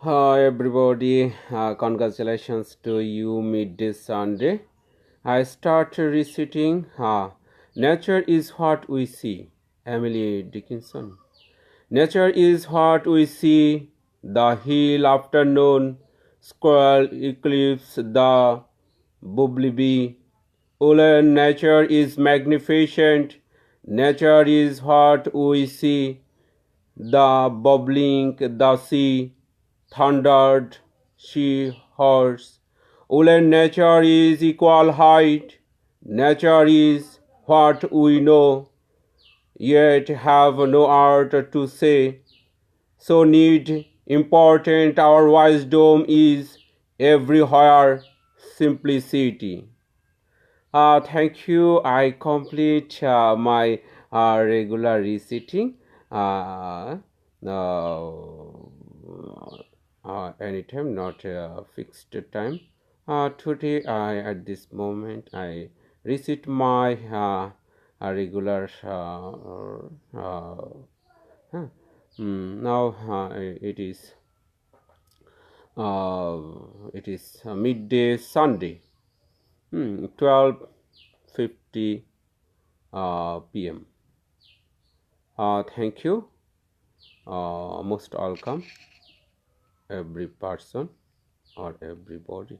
Hi everybody, congratulations to you midday Sunday. I start reciting Nature is what we see, Emily Dickinson. Nature is what we see, the hill afternoon, squirrel eclipse, the bumblebee. Woolen nature is magnificent, nature is what we see, the bubbling, the sea, thundered, she horse. Woolen nature is equal height. Nature is what we know, yet have no art to say. So need important our wisdom is everywhere simplicity. Thank you. I complete my regular reciting. No, anytime, not a fixed time. Today, at this moment, I recite my regular. Now it is midday Sunday, 12:50 p.m. Thank you. Most welcome every person or everybody.